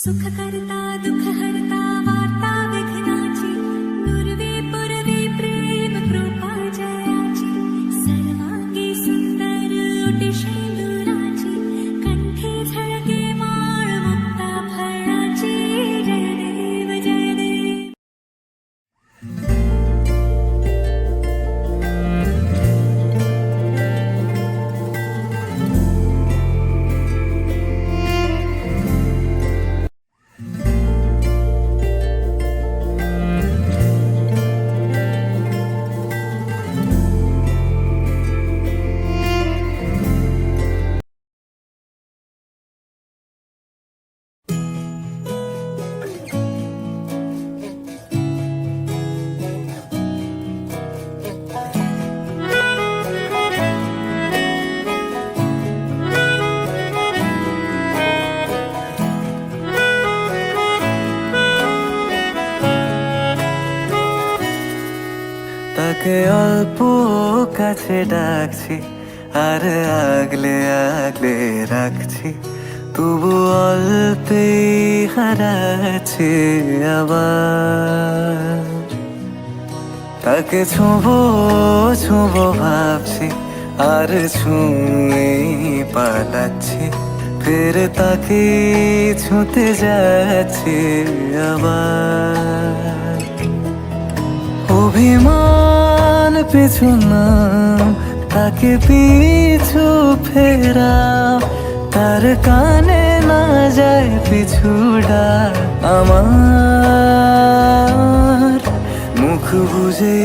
सुख करता दुख हरता वार्ता विघ्नाची पूर्वी पूर्वी प्रेम कृपा जयाची सर्वांगी सुंदर ओटी शेंदुराची कंठी झळके माळ मुक्ता फळाची जय देव जय देव. তাকে অল্প কাছে ডাকছি আর আগলে আগলে রাখছি, তবু অল্পে হারাচ্ছি আবার। তাকে ছোঁবো ছোঁবো ভাবছি আর ছুঁয়ে পালাচ্ছি, ফের তাকে ছুঁতে যাচ্ছি আবার। অভিমান পিছু নাম তাকে পিছু ফেরাও, তার কানে না যায় পিছু ডাক আমার। মুখ বুঝে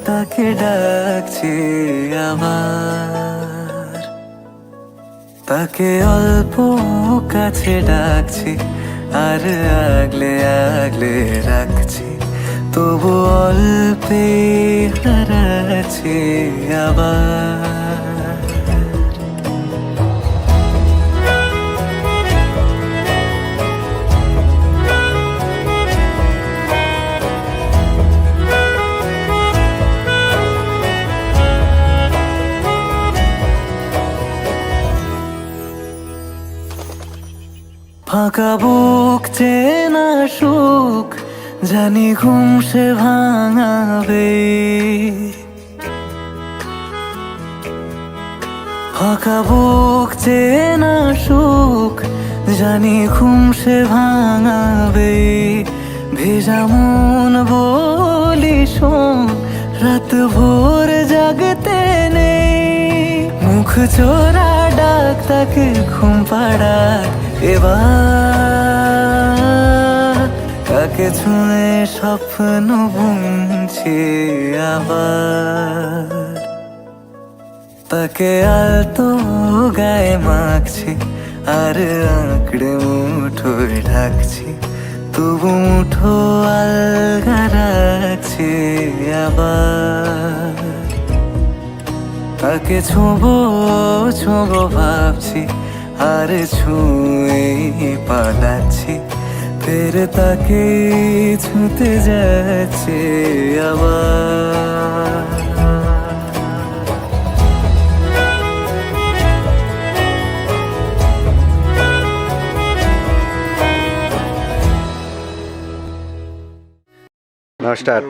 তাকে ডাকছি আবার। তাকে অল্প কাছে ডাকছি আর আগলে আগলে রাখছি, তবু অল্পে হারাচ্ছি আবার। ফাঁকা বুক চেনা সুখ জানি ঘুম সে ভাঙাবে, ফাঁকা বুক চেনা সুখ জানি ঘুম সে ভাঙাবে। ভেজা মন বলি শোন, রাত ভোর জাগতে নেই, মুখ চোরা ডাক তাকে ঘুম পাড়াক এবার। তাকে ছুঁয়ে স্বপ্ন বুনছি আবার। তাকে আলতো গায়ে মাখছি আর আঁকড়ে মুঠোয় ঢাকছি, তবু মুঠো আলগা রাখছি আবার। তাকে ছোঁবো ছোঁবো ভাবছি আর ছুঁয়ে পালাচ্ছি, ফের তাকে ছুঁতে যাচ্ছে আবার। নমস্কার।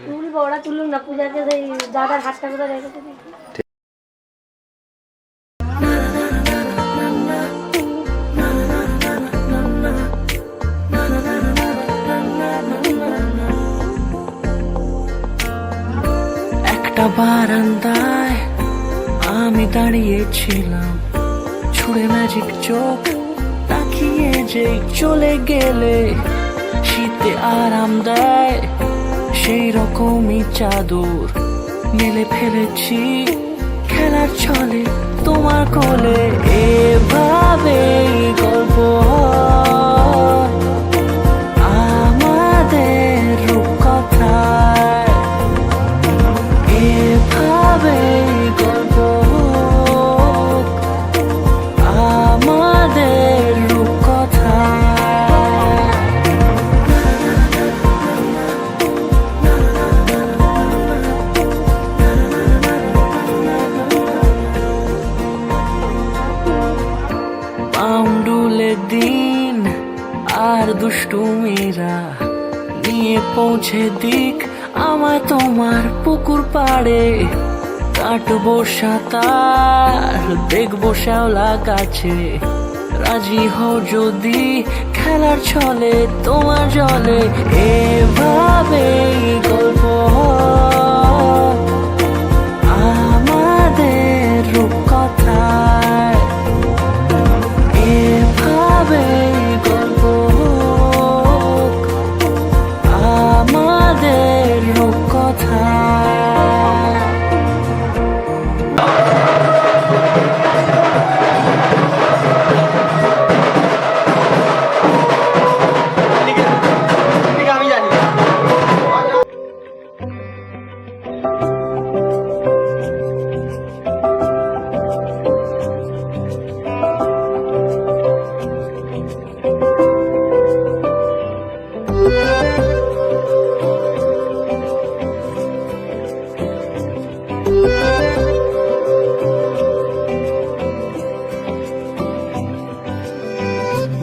তুলবো ওরা তুলুন না, পূজাতে সেই দাদার হাতটা কোথায় রেখেছে দেখি। একটা বারান্দায় আমি দাঁড়িয়েছিলাম, ছুঁড়ে ম্যাজিক চোখ তাকিয়ে যে চলে গেলে শীতে আরাম দেয় সেই রকমই চাদর মেলে ফেলেছি খেলার ছলে তোমার কোলে। এভাবে গল্প হয় আমাদের রূপকথায়, এভাবে গল্প হোক আমাদের রূপকথায়। পাউন্ডুলের দিন আর দুষ্টু মেয়েরা নিয়ে পৌঁছে দিক আমায় তোমার পুকুর পাড়ে। কাটবো সাঁতার, দেখবো শ্যাওলা গাছে, রাজি হও যদি খেলার ছলে তোমার জলে। এভাবেই গল্প আমাদের রূপকথায়, এভাবেই গল্প আমাদের রূপকথায়।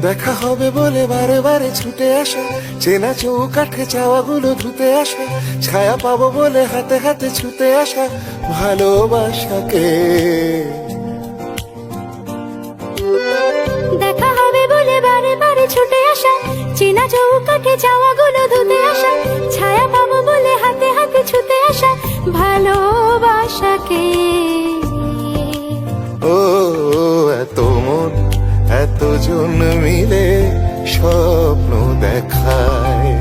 দেখা হবে বলে বারে বারে ছুটে আসা, চেনা চৌকাঠে চাওয়াগুলো ধুতে আসা, ছায়া পাবো বলে হাতে হাতে ছুটে আসা ভালোবাসাকে। দেখা হবে বলে বারে বারে ছুটে আসা, চেনা চৌকাঠে চাওয়াগুলো ধুতে আসা, ছায়া পাবো বলে হাতে হাতে ছুটে আসা ভালোবাসাকে। ও এত মন এতজন মিলে স্বপ্ন দেখায়,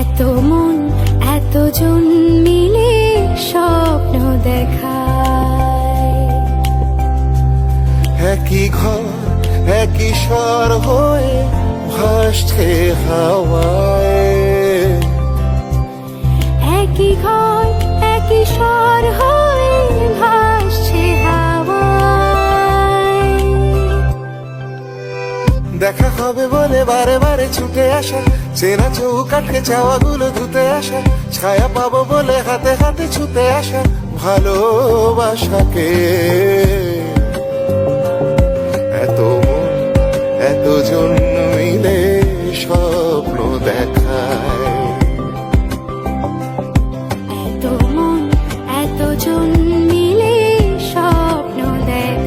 এত মন এতজন মিলে স্বপ্ন দেখায়। একই ঘর একই স্বর হয়ে ভাসছে হাওয়ায়, একই ঘর একই স্বর হয়ে ভাসছে হাওয়ায়। দেখা হবে বলে বারে বারে ছুটে আসা, চেনা চৌকাঠে চাওয়াগুলো ধুতে আসা, ছায়া পাবো বলে হাতে হাতে ছুটে আসা ভালোবাসাকে। এত মন এতজন মিলে স্বপ্ন দেখায়, এত মন এতজন মিলে স্বপ্ন দেখায়।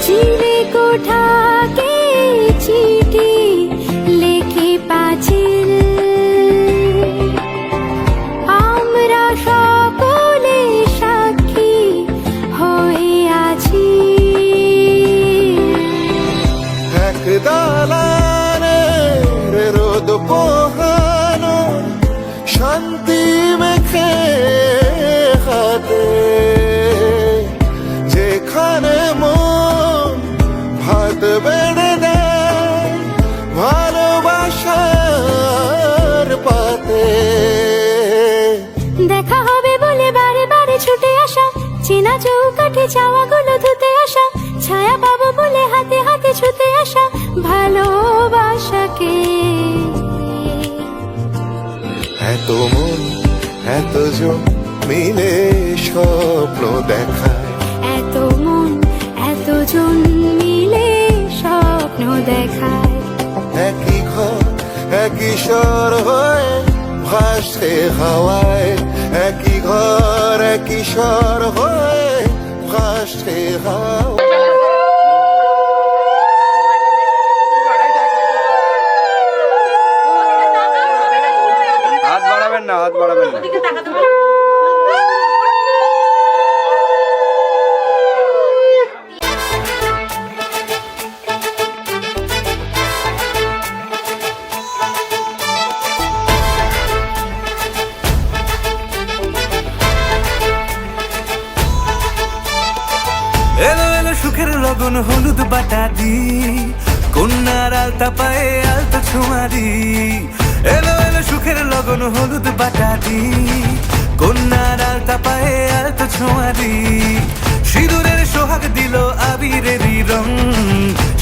চিলে কোঠাকে চিঠি লেখে পাঁচিল, আমরা সকলে সাক্ষী হয়ে আছি। এক দালানের রোদ পোহানো শান্তি মেখে হাতে, যেখানে মন ভাত বেড়ে দেয় ভালোবাসার পাতে। দেখা হবে বলে বারে বারে ছুটে আসা, চেনা চৌকাঠে চাওয়াগুলো ধুতে আসা, ছায়া পাবো বলে হাতে হাতে ছুটে আসা ভালোবাসাকে। এত মন এতজন মিলে স্বপ্ন দেখায়, এত মন এতজন মিলে স্বপ্ন দেখায়। একই ঘর একই স্বর হয়ে ভাসছে হাওয়ায়, একই ঘর একই স্বর হয়ে ভাসছে হাওয়ায়। হাত বাড়াবেন না, হাত বাড়াবেন না। এলো এলো সুখের লগন হলুদ বাটা দি, কন্যার আলতা পায়ে আলতা ছোঁয়ারি, এলো এলো সুখের লগন হলুদ বাটারি। কন্যার আলতা পায়ে আলতা ছোঁয়ারি, সিঁদুরের সোহাগ দিল আবিরেরই রং,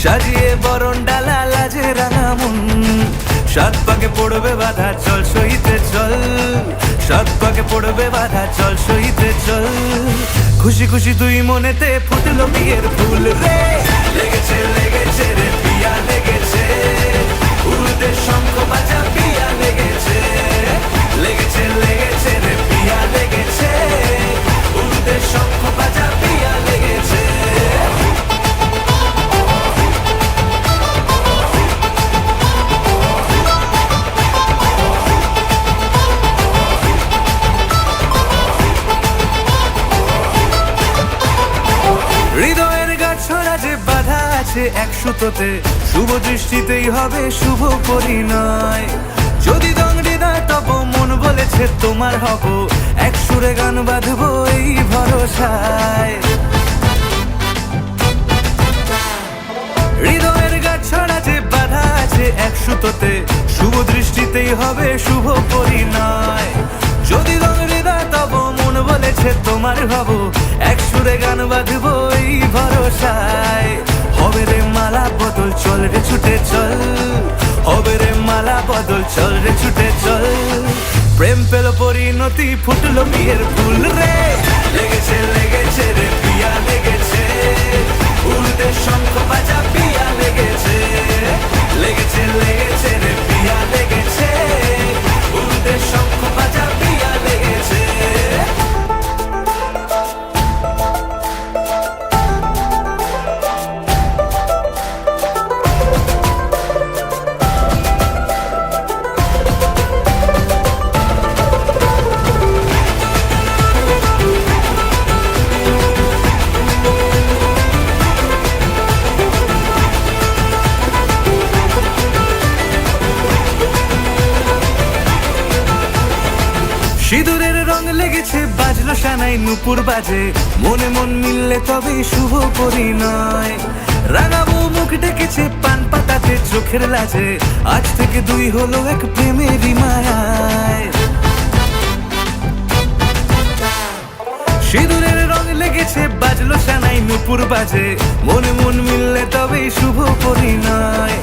সাজিয়ে বরণ ডালা লাজে রাঙা মন। সাত পাকে পড়বে বাধা চল সইতে চল, সাত পাকে পড়বে বাধা চল সইতে চল। খুশি খুশি তুই মনেতে ফুটলো বিয়ের ফুল রে, লেগেছে লেগেছে রে পিয়া লেগেছে, উড়তে শঙ্খ বাজা পিয়া লেগেছে, লেগেছে লেগেছে রে পিয়া লেগেছে, উড়তে শঙ্খ বাজা পিয়া লেগেছে। হৃদয়ের গাছড়া যে বাধা আছে এক সুতোতে, শুভ দৃষ্টিতেই হবে শুভ পরিণয়। যদি দংড়ি দেয় তব মন বলেছে তোমার হব, এক সুরে গান বাঁধবো এই ভরসায়। হৃদয়ের গাছড়া যে বাধা আছে এক সুতোতে, শুভ দৃষ্টিতেই হবে শুভ পরিণয়। যদি দংড়ি দেয় তব মন বলেছে তোমার হব, এক সুরে গান বাঁধবো এই ভরসায়। হবে রে মালা বদল চল রে ছুটে চল, হবে রে মালা বদল চল রে ছুটে চল। প্রেম পেল পরিণতি ফুটলো বিয়ের ফুল রে, লেগেছে লেগেছে রে পিয়া লেগেছে, উড়তে শঙ্খ বাজা পিয়া লেগেছে, লেগেছে লেগেছে রে পিয়া লেগেছে, উড়তে শঙ্খ বাজা পিয়া লেগেছে। সিঁদুরের রং লেগেছে বাজলো সানাই নুপুর বাজে, মনে মন মিললে তবে শুভ পরিণয়। রাঙাবো মুখ ডেকেছে পান পাতাতে চোখের লাজে, আজ থেকে দুই হলো এক প্রেমেরই মায়ায়। সিঁদুরের রং লেগেছে বাজলো সানাই নুপুর বাজে, মনে মন মিললে তবে শুভ পরিণয়।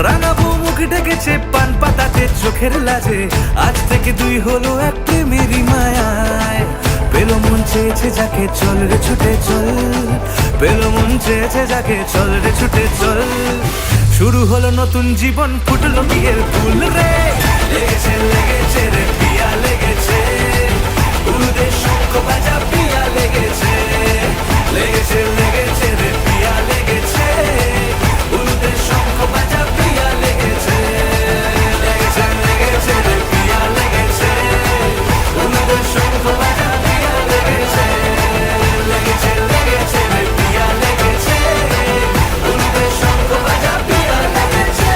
রাঙাবো মুখ ডেকেছে পান পাতাতে চোখের লাজে, আজ থেকে দুই হলো এক প্রেমেরই মায়ায়। পেল মন চেয়েছে যাকে চল রে ছুটে চল, পেল মন চেয়েছে যাকে চল রে ছুটে চল। শুরু হলো নতুন জীবন ফুটলো বিয়ের ফুল রে, লেগেছে লেগেছে রে পিয়া লেগেছে, উড়তে শঙ্খ বাজা পিয়া লেগেছে, লেগেছে লেগেছে রে পিয়া লেগেছে, উড়তে শঙ্খ বাজা পিয়া লেগেছে, লেগেছে লেগেছে রে পিয়া লেগেছে, উড়তে শঙ্খ বাজা পিয়া লেগেছে, লেগেছে লেগেছে রে পিয়া লেগেছে, উড়তে শঙ্খ বাজা পিয়া লেগেছে।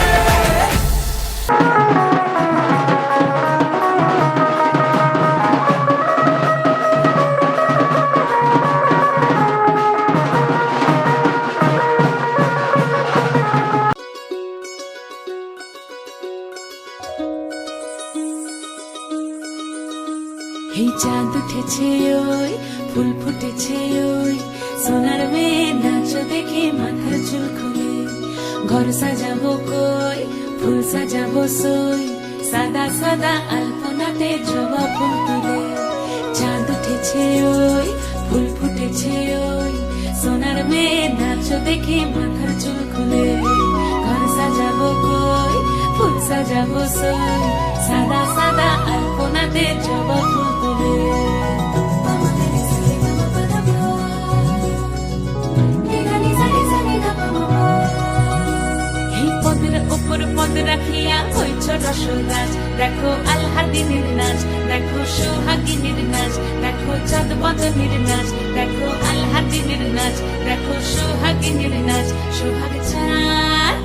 এই চাঁদ উঠেছে ওই ফুল ফুটেছে ওই, সোনার মেয়ে নাচ দেখে মাথার চুল খুলে। ঘর সাজাবো কই ফুল সাজাবো সই, সাদা সাদা আলপনাতে জবা ফুল তুলে। চাঁদ উঠেছে ওই ফুল ফুটেছে ওই, সোনার মেয়ে নাচ দেখে মাথার চুল খুলে। ঘর সাজাবো কই ফুল সাজাবো সই, সাদা সাদা আলপনাতে জবা ফুল তুলে। এই পদের উপর পদ রাখিয়া হইছ রসরাজ, দেখো আল্লাদিনের নাচ, দেখো সোহাগিনীর নাচ, দেখো চাঁদ বদনের নাচ, দেখো আল্লাদিনের নাচ, দেখো সোহাগিনীর নাচ। সোহাগ চাঁদ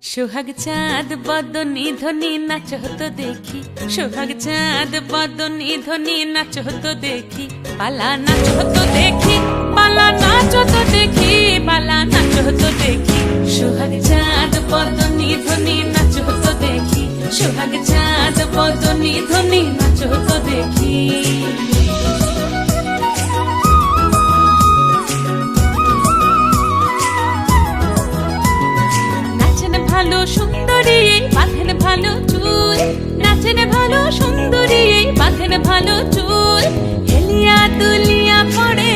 সোহাগ চাঁদ বদনী ধ্বনি নাচ হতো দেখি, সোহাগ চাঁদ বদনী ধ্বনি নাচ হতো দেখি, পালা নাচ হতো দেখি, পালা নাচ হতো দেখি পালা নাচো তো দেখি সোহাগ চাঁদ বদনি ধ্বনি নাচো তো দেখি সোহাগ চাঁদ বদনি ধ্বনি নাচো তো দেখি নাচেন ভালো সুন্দরী বাঁধেন ভালো চুল নাচেন ভালো সুন্দরী বাঁধেন ভালো চুল হেলিয়া দুলিয়া পড়ে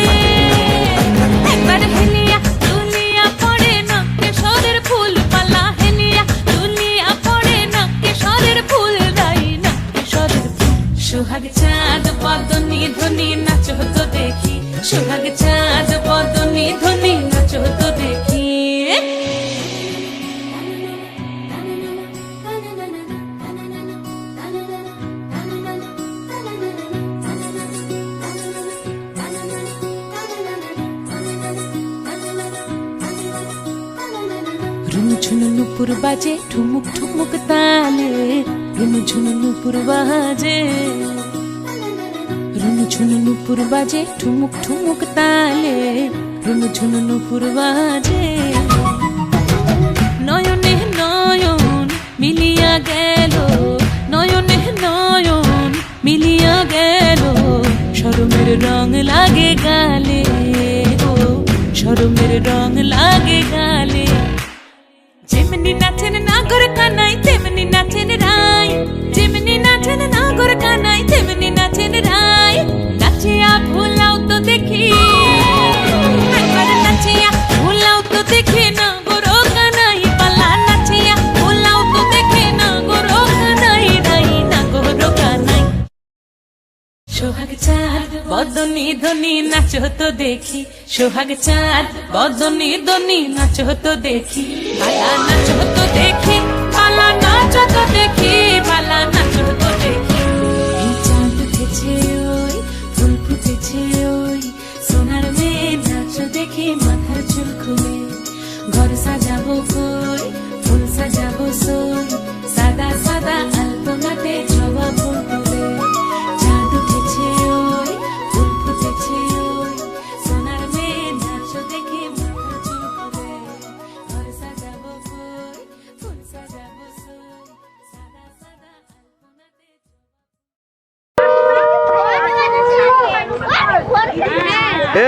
একবার হেলিয়া দুলিয়া পড়ে নকে সরের ফুল পালা হেলিয়া দুলিয়া পড়ে নকে সরের ফুল দাই নকে সরের ফুল সোহাগ চাঁদ বদনি ধ্বনি নাচো তো দেখি সোহাগ চাঁদ বদনি ধ্বনি নাচো তো দেখি ঝুনু নুপুর বাজে ঠুমুক ঠুমুক তালে রুনু ঝুনু নুপুর বাজে রুনু ঝুনু নুপুর বাজে ঠুমুক ঠুমুক তালে রুনু ঝুনু নুপুর বাজে নয়নে নয়ন মিলিয়া গেল নয়নে নয়ন মিলিয়া গেল শরমের রং লাগে গালে ও শরমের রং লাগে গালে যেমনি নাচেন নাগর কানাই তেমনি নাচেন রাই যেমনি নাচেন নাগর কানাই তেমনি নাচেন রাই নাচিয়া ভুলাও তো দেখি একবার নাচিয়া ভুলাও তো দেখি নাগর কানাই পালা নাচিয়া ভুলাও তো দেখি নাগর কানাই রাই নাগর কানাই সোহাগ চাঁদ বদনি ধ্বনি নাচো তো দেখি সোহাগ চাঁদ বদনি ধ্বনি নাচো তো দেখি পালা নাচো তো দেখি পালা নাচো তো দেখি পালা নাচো তো দেখি এই চাঁদ উঠেছে ওই ফুল ফুটেছে ওই সোনার মেয়ে নাচো দেখি মাথার চুল খুলে ঘর সাজাবো কই ফুল সাজাবো সই সাদা সাদা আলপনাতে জবা ফুল তুলে চাঁদ উঠেছে ওই ফুল ফুটেছে ওই সোনার মেয়ে নাচো দেখি মাথার চুল খুলে ঘর সাজাবো কই ফুল সাজাবো সই সাদা সাদা আলপনাতে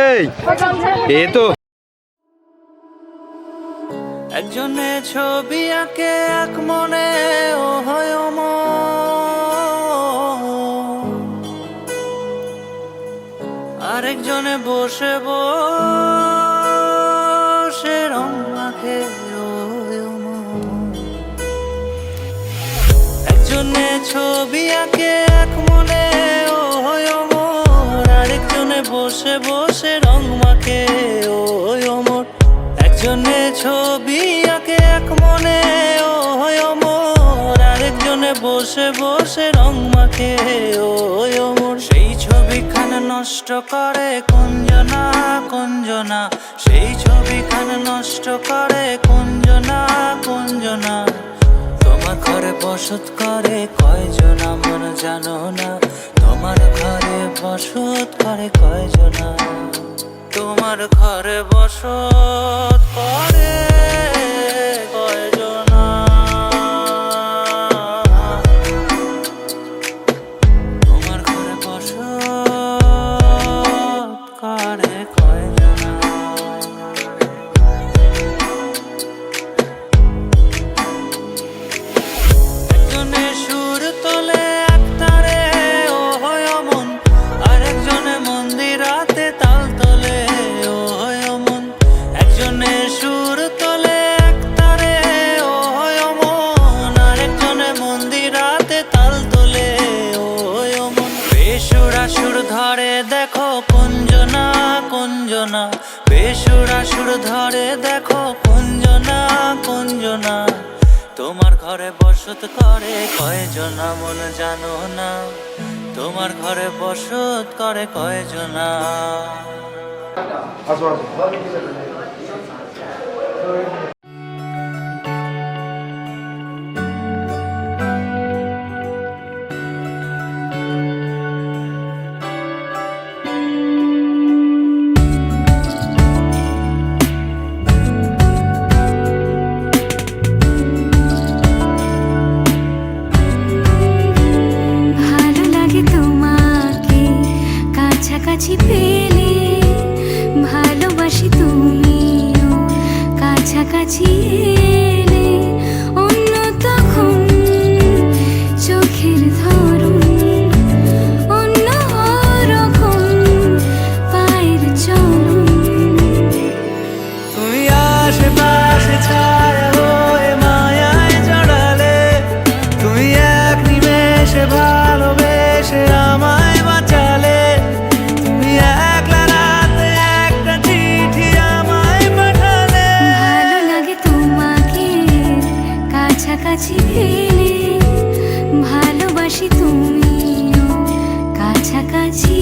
এই এ তো একজনে ছবি আঁকে এক মনে ও হয় আরেকজনে বসে বসে রং মাখে ও একজনে ছবি আঁকে এক মনে ও হয় আরেকজনে বসে বসে রং মাখে ও অমর একজনে ছবি আঁকে এক মনে ও হয় অমর আরেকজনে বসে বসে রং মাখে ও অমর সেই ছবিখানা নষ্ট করে কুঞ্জনা কুঞ্জনা সেই ছবিখানা নষ্ট করে কুঞ্জনা কুঞ্জনা তোমার ঘরে বসত করে কয়জনা মন জানো না তোমার ঘরে বসত করে কয়জনা তোমার ঘরে বসত করে কয়জনা তোমার ঘরে বসত করে কয়জনা একজনে সুর তোলে একতারে ও হয় অমন আরেকজনে মন্দিরাতে তাল তোলে ও হয় অমন একজনে সুর তোলে একতারে ও হয় অমন আরেকজনে মন্দিরাতে তাল তোলে ও হয় অমন বেসুরা সুর ধরে দেখো কুঞ্জনা কুঞ্জনা বেসুরা সুর ধরে দেখো কুঞ্জনা কুঞ্জনা তোমার ঘরে বসত করে কয়জনা মন জানো না তোমার ঘরে বসত করে কয়জনা কাছাকাছি পেলে ভালোবাসি তুমিও কাছাকাছি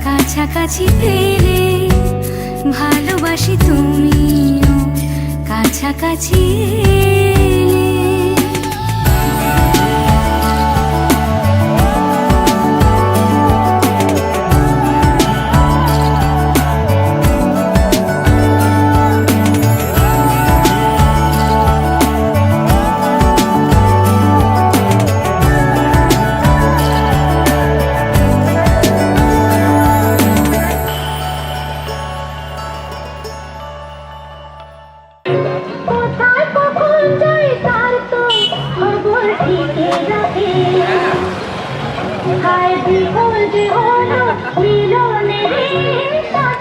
কাছাকাছি পেলে ভালোবাসি তুমিও কাছাকাছি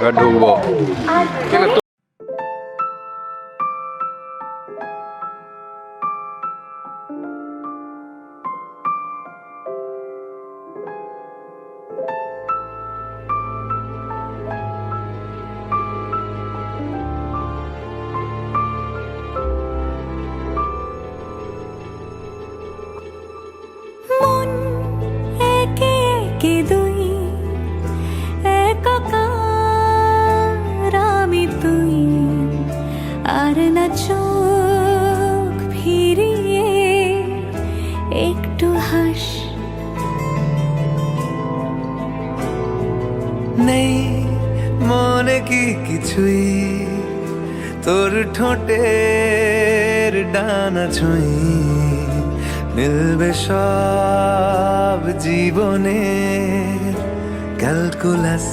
এবার ঢুকবো। মন একে একে দুই একাকার আমি তুই আর না চোখ ফিরিয়ে একটু হাস নেই মনে কি কিছুই তোর ঠোঁটের ডানা ছুঁই মিলবে সব জীবনে ক্যালকুলাস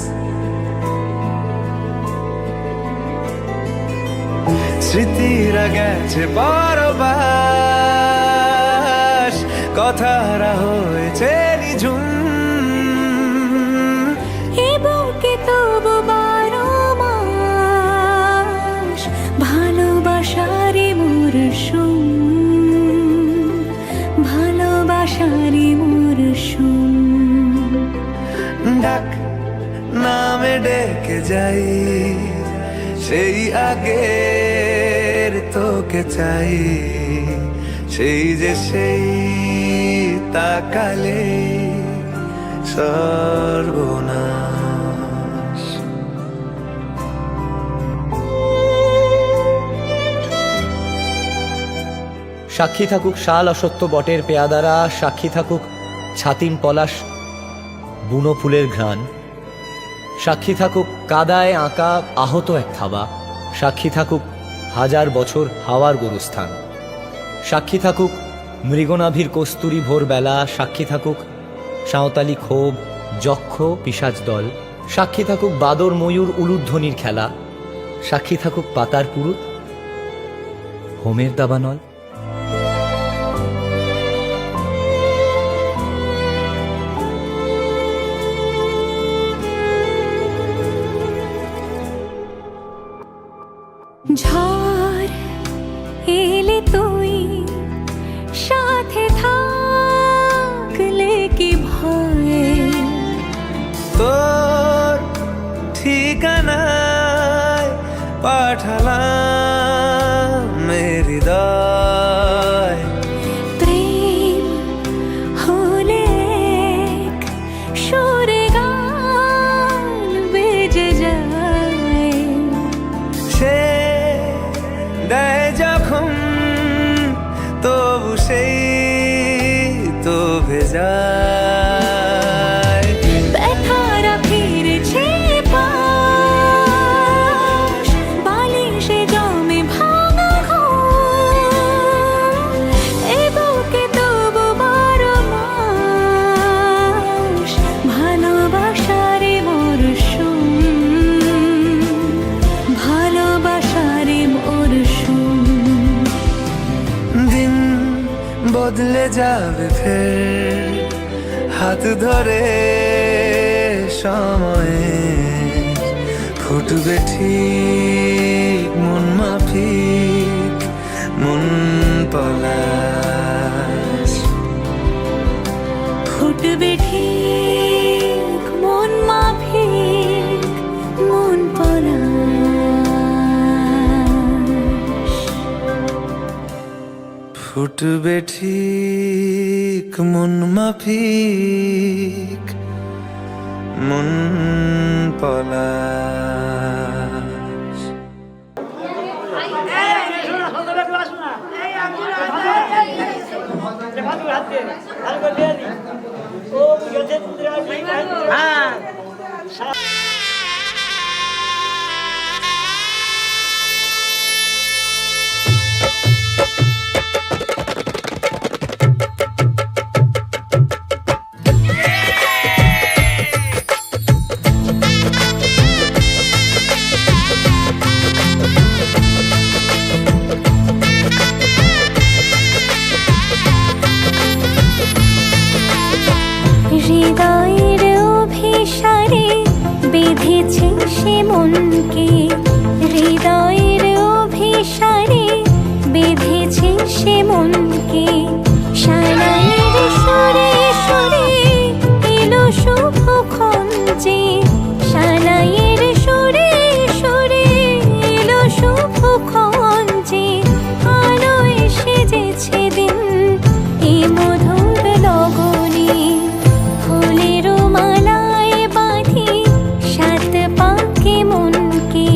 স্মৃতিরা গেছে পরবাস কথারা হয়েছে নিঝুম এ বুকে তবু 12 মাস ভালোবাসারই মরশুম ভালোবাসারই মরশুম ডাক নামে ডেকে যাই সেই আগের তোকে চাই সেই যে সেই তাকালে সর্বনাশ সাক্ষী থাকুক শাল অসত্য বটের পেয়াদারা, সাক্ষী থাকুক ছাতিম পলাশ বুনো ফুলের ঘ্রাণ, সাক্ষী থাকুক কাদায় আঁকা আহত এক থাবা, সাক্ষী থাকুক হাজার বছর হাওয়ার গরুস্থান, সাক্ষী থাকুক মৃগনাভির কস্তুরী ভোরবেলা, সাক্ষী থাকুক সাঁওতালি ক্ষোভ যক্ষ পিশাচ দল, সাক্ষী থাকুক বাদর ময়ূর উলুধ্বনির খেলা, সাক্ষী থাকুক পাতার পুরুত হোমের দাবানল। ঝড় এলে তুই সাথে থাকলে কি ভয়, তোর ঠিকানায় পাঠালাম হৃদয়, প্রেম হলে এক সুরে গান বেজে যায়, সে দেয় যখন তবু সেই তো ভেজায়। ব্যথারা ফিরেছে পাশ, বালিশে জমে ভাঙা ঘর, এ বুকে তবু বারো মাস ভালোবাসারে মরশুম, ভালোবাসারে মরশুম। দিন বদলে যাবে ফের হাত ধরে সময়ে, ফুটবে ঠিক মন মাফিক মন পলাশ, ফুটবে ঠিক মন মাফিক মন পলাশ, ফুটবে ঠিক মন মাফিক মন পলাশ। হৃদয়ের অভিসারে বেঁধেছে সে মনকে, হৃদয়ের অভিসারে বেঁধেছে সে মনকে, সানাইয়ের সুরে সুরে এলো শুভক্ষণ যে, সানাইয়ের সুরে সুরে এলো শুভক্ষণ যে, আলোয় সেজেছে দিন এ মধুর লগনে, ফুলের মালায় বাঁধি সাত পাকে মনকে,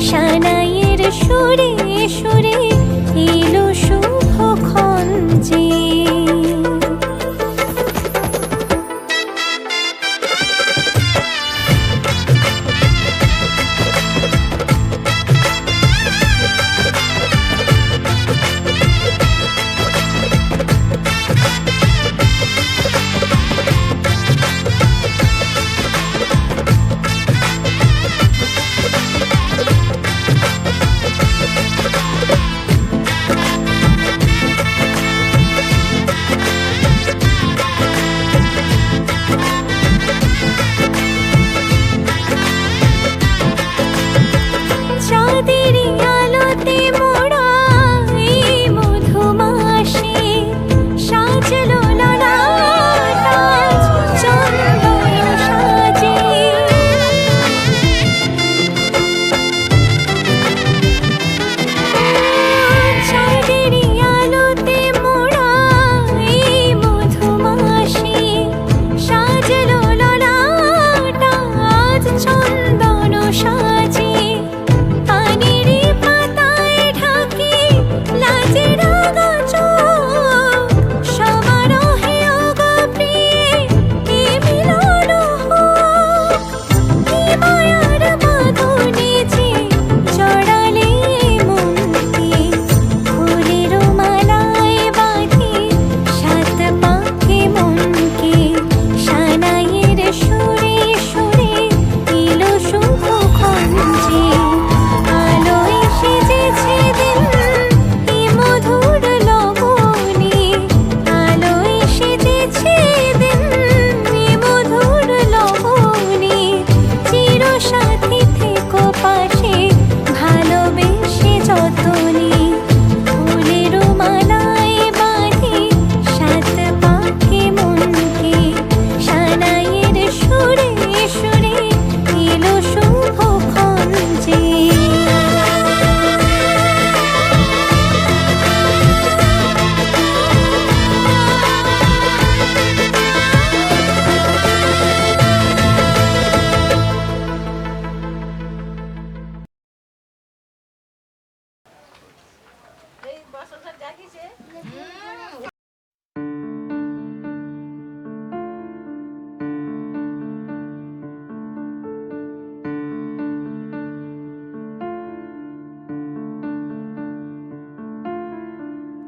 সানাইয়ের সুরে সুরে এলো শুভক্ষণ যে। চাঁদের আলোতে মোড়া এই মধুমাসে সাজলো ললাট আজ চন্দন সাজে, চাঁদের আলোতে মোড়া এই মধুমাসে সাজলো ললাট আজ চন্দন সাজে, পানির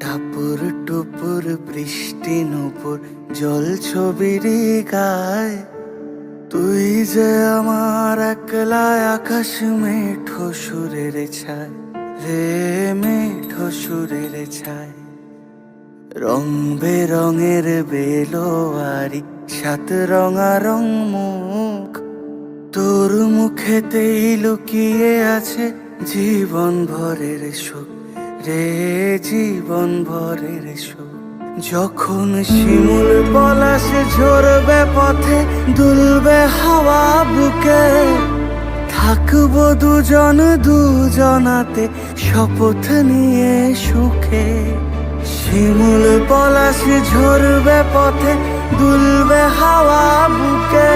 টাপুর টুপুর বৃষ্টি নুপুর জল ছবির গায়, তুই যে আমার একলা আকাশ মেঠো সুরের ছায় রে, মেঠো সুরের ছায়। রং বেরঙের বেলোয়ারি সাত রঙা রং মুখ, তোর মুখেতেই লুকিয়ে আছে জীবন ভরের সুখ রে, জীবন ভরের সুখ। যখন শিমুল পলাশে ঝরবে পথে দুলবে হাওয়া বুকে, থাকবো দুজন দুজনাতে শপথ নিয়ে সুখে। শিমুল পলাশে ঝরবে পথে দুলবে হাওয়া বুকে,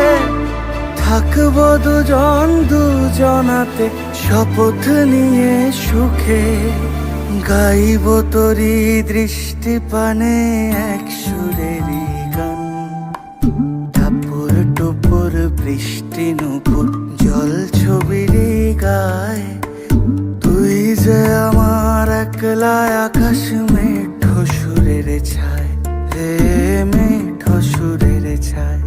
থাকবো দুজন দুজনাতে শপথ নিয়ে সুখে। গাইব তোরি দৃষ্টি পানে এক সুরেরই গান, টাপুর টুপুর বৃষ্টি নুপুর জল ছবির গায়, তুই যে আমার একলা আকাশ মেঠো সুরের ছায় রে, মেঠো সুরের ছায়।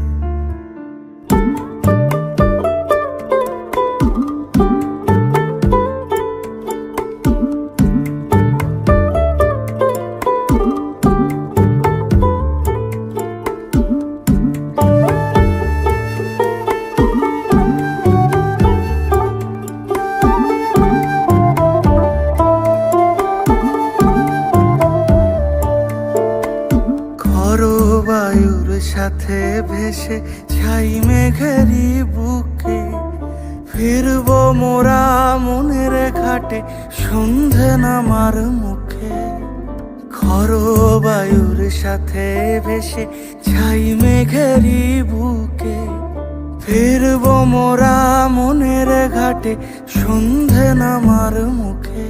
বায়ুর সাথে ভেসে ছাই মেঘেরি বুকে, ফিরবো মোরা মনের ঘাটে সন্ধে নামার মুখে। খর বায়ুর সাথে ভেসে ছাই মেঘেরি বুকে, ফিরবো মোরা মনের ঘাটে সন্ধে নামার মুখে।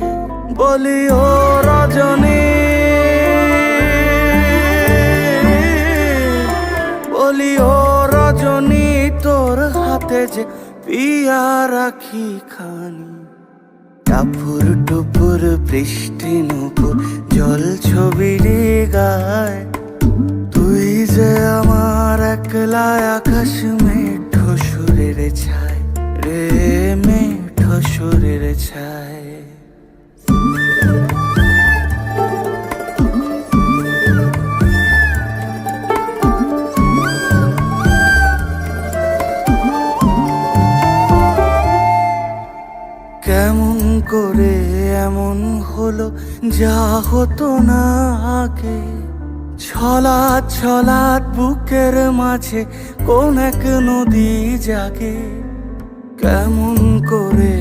বলি ও রজনী, বলি ও রজনী, তোর হাতে যে পিয়া রাখি খানি। টাপুর টুপুর বৃষ্টি নুপুর জল ছবির গায়, তুই যে আমার একলা আকাশ মেঠো সুরের ছায় রে, মেঠো সুরের ছায়। কেমন করে এমন হলো যা হতো না আগে, ছলাৎ ছলাৎ বুকের মাঝে কোন এক নদী জাগে। কেমন করে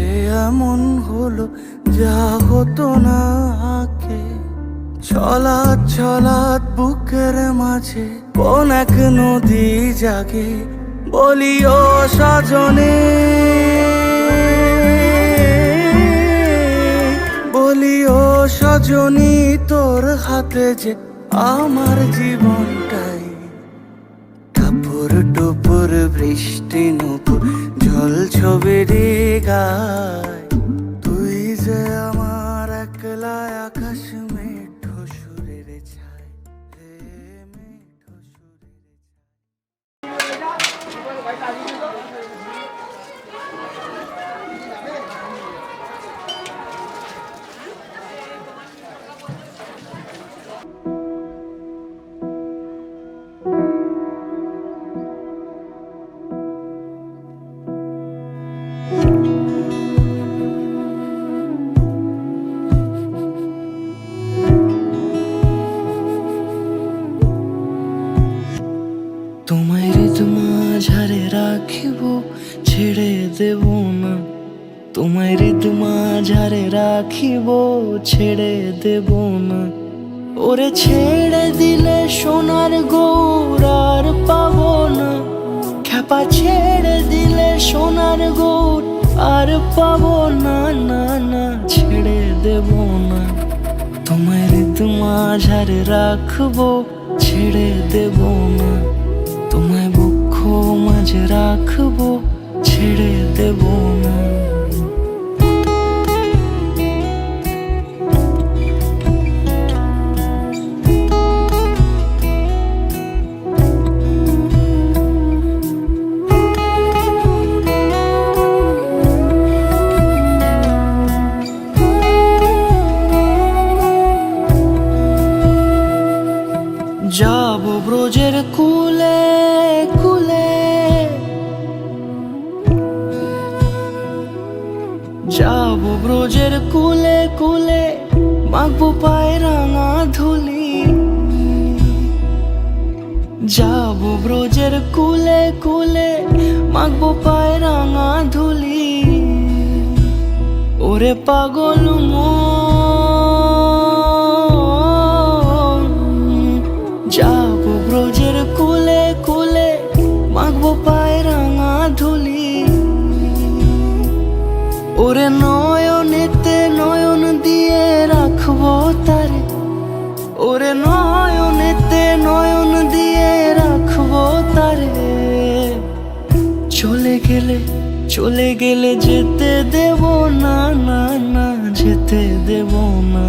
এমন হলো যা হতো না আগে, ছলাৎ ছলাৎ বুকের মাঝে কোন এক নদী জাগে। বলি ও সজনে, বলি ও সজনী, তোর হাতে যে আমার জীবনটাই। টাপুর টুপুর বৃষ্টি নুপুর জল ছবির গায়, তুই যে আমার একলা আকাশ মেঠো সুরের ছায় রে, মেঠো সুরের তোমায় হৃদ মাঝারে রাখিব ছেড়ে দেব না, তোমায় হৃদ মাঝারে রাখিব ছেড়ে দেব না। ওরে ছেড়ে দিলে সোনার গৌর আর পাবো না, খ্যাপা ছেড়ে দিলে সোনার গৌর আর পাবো না, না না ছেড়ে দেব না। তোমায় হৃদ মাঝারে রাখবো ছেড়ে দেব না, তোমায় বক্ষ মাঝে রাখবো ছেড়ে দেব না। যাব ব্রজের কুলে কুলে, যাব ব্রজের কুলে কুলে, মাখবো পায়ে রাঙা ধুলি। যাব ব্রজের কুলে কুলে, মাখবো পায়ে রাঙা ধুলি। ওরে পাগল যাব ব্রজের কুলে কুলে, মাখবো পায়ে রাঙা ধুলি। ওরে নয়নেতে নয়ন দিয়ে রাখবো তারে, ওরে নয়নেতে নয়ন দিয়ে রাখবো তারে। চলে গেলে যেতে দেব না, না না যেতে দেব না।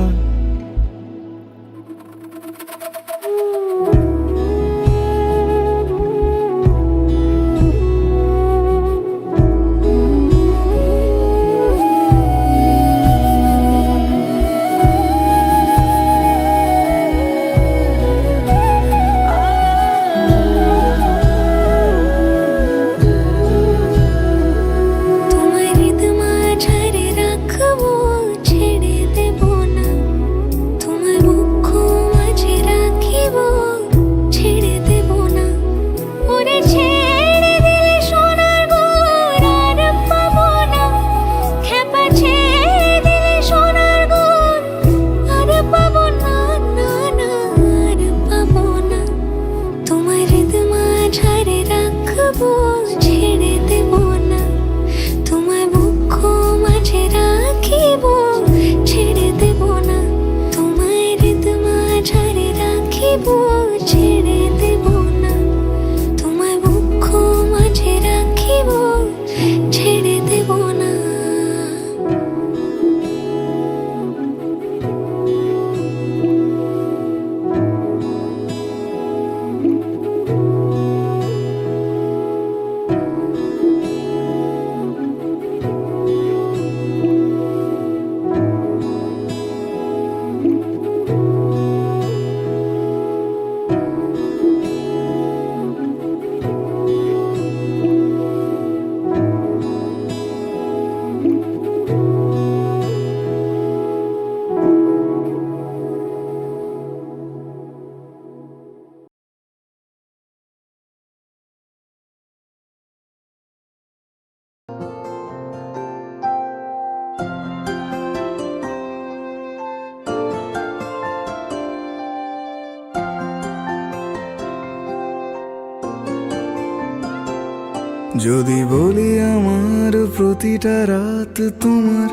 যদি বলি আমার প্রতিটা রাত তোমার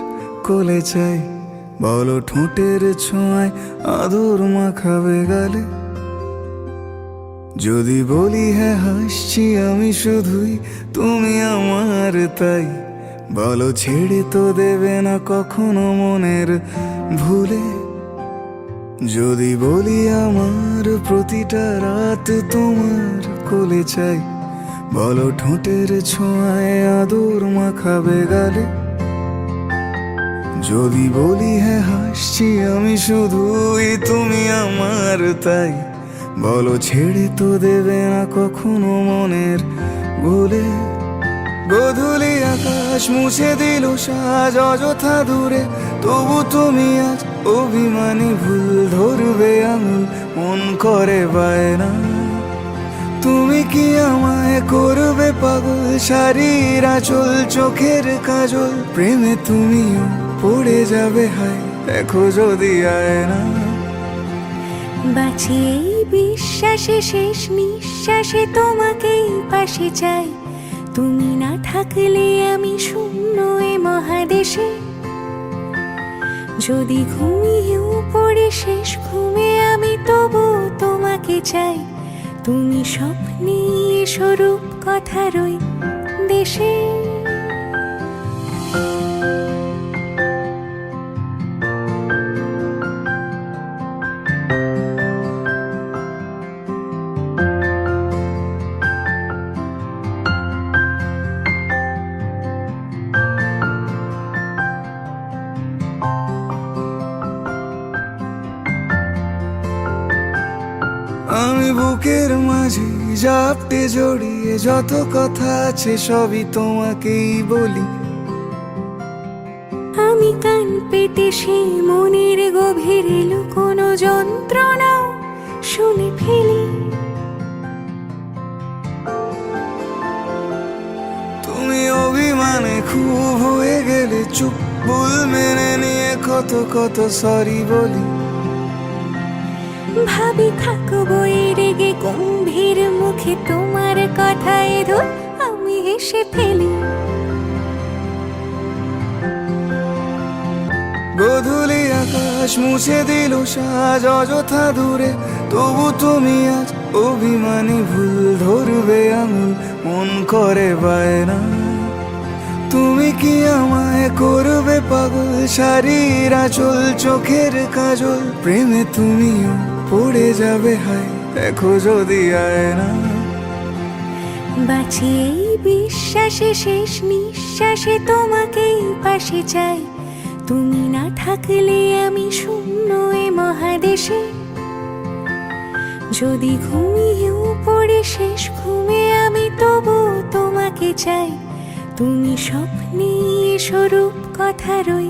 কোলে চাই, বলো ঠোঁটের ছোঁয়ায় আদর মাখাবে গালে। যদি বলি হ্যাঁ হাসছি আমি শুধুই, তুমি আমার তাই, বলো ছেড়ে তো দেবে না কখনো মনের ভুলে। যদি বলি আমার প্রতিটা রাত তোমার কোলে চাই, বলো ঠোঁটের ছোঁয়ায় আদর মাখাবে গালে। যদি বলি হ্যাঁ হাসছি আমি শুধুই, তুমি আমার তাই, বলো ছেড়ে তো দেবে না কখনো মনের ভুলে। গোধূলি আকাশ মুছে দিল সাজ অযথা দূরে, তবু তুমি আজ অভিমানী ভুল ধরবে আঙুল, মন করে বায়না। তুমি কি আমায় করবে পাগল, শাড়ির আঁচল চোখের কাজল, প্রেমে তুমিও পড়ে যাবে হায় দেখো যদি আয়না। বাঁচি এই বিশ্বাসে শেষ নিঃশ্বাসে তোমাকেই পাশে চাই, তুমি না থাকলে আমি শূন্য এ মহাদেশে। যদি ঘুমিয়েও পড়ে পড়ে শেষ ঘুমে আমি তবু তোমাকে চাই, তুমি স্বপ্নে স্বরূপ কথার ওই দেশে। আমি বুকের মাঝে জাপটে জড়িয়ে যত কথা আছে সবই তোমাকেই বলি। আমি কান পেতে সেই মনের গভীরে লুকোনো যন্ত্রণা শুনে ফেলি। তুমি অভিমানে খুব হয়ে গেলে চুপ, ভুল মেনে নিয়ে কত কত সরি বলি। ভাবি থাকবো এই রেগে গম্ভীর মুখে তোমার কথায় ধর আমি হেসে ফেলি। গোধূলি আকাশ মুছে দিল সাজ অযথা দূরে, তবু তুমি আজ অভিমানী ভুল ধরবে আঙুল, মন করে বায়না। তুমি কি আমায় করবে পাগল, শাড়ির আঁচল চোখের কাজল, প্রেমে তুমিও পড়ে যাবে হায় দেখো যদি আয়না। বাঁচি এই বিশ্বাসে শেষ নিঃশ্বাসে তোমাকেই পাশে চাই, তুমি না থাকলে আমি শূন্য এ মহাদেশে। যদি ঘুমিয়েও পড়ে শেষ ঘুমে আমি তবু তোমাকে চাই, তুমি স্বপ্নে স্বরূপ কথার ওই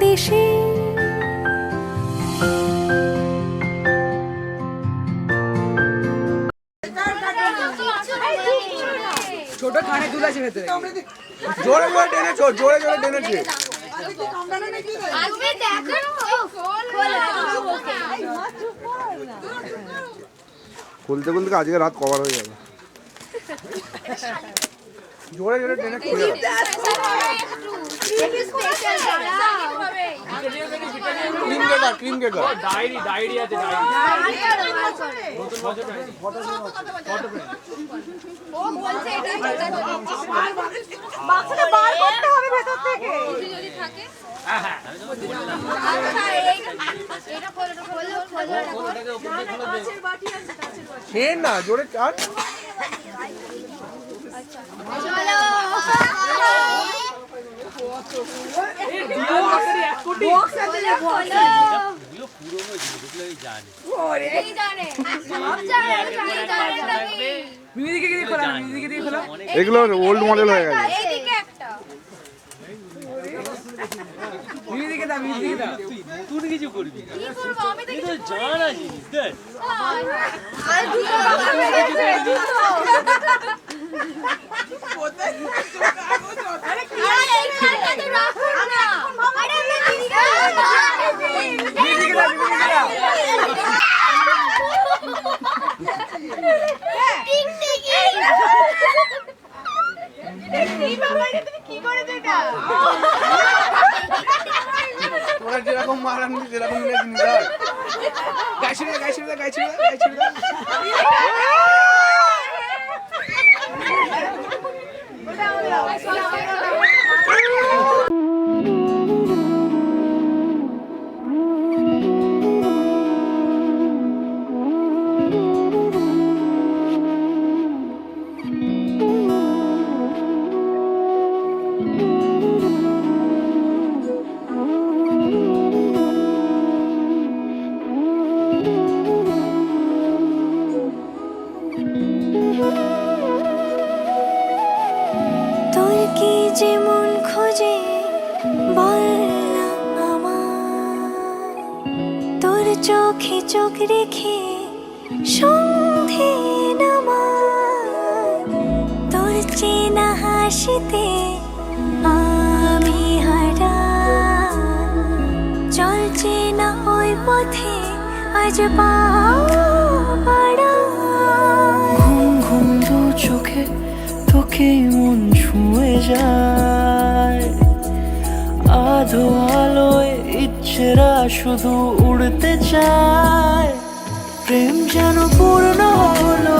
দেশে। ছোট কানে তুলেছে ভেতরে জোরে জোরে টেনেছো, জোরে জোরে টেনেছে। খুলতে খুলতে আজকে রাত কভার হয়ে যাবে। জোরে জোরে টেনে খুলে ক্রিম কেকার ডায়েরি আছে সে না জোরে চার এগুলো ওল্ড মডেল হয়ে গেছে। তুই কিছু করবি জানা জিনিস দেখ তোরা যেরকম মারানি সেরকম গাইছিল গাইছিল গাইছিল গাইছিল। তোর কি যেমন খোঁজে বললাম আমার, তোর চোখে চোখ রেখে সন্ধে নামার, তোর চেনা হাসিতে আমি হারা, চলছে না ওই পথে আজ পা পাড়া। ঘুম ঘুম দু চোখে তোকে মন ছুঁয়ে যায়, আধো আলোয় ইচ্ছে মানুষেরা শুধু উড়তে চায়, প্রেম যেন পূর্ণ হলো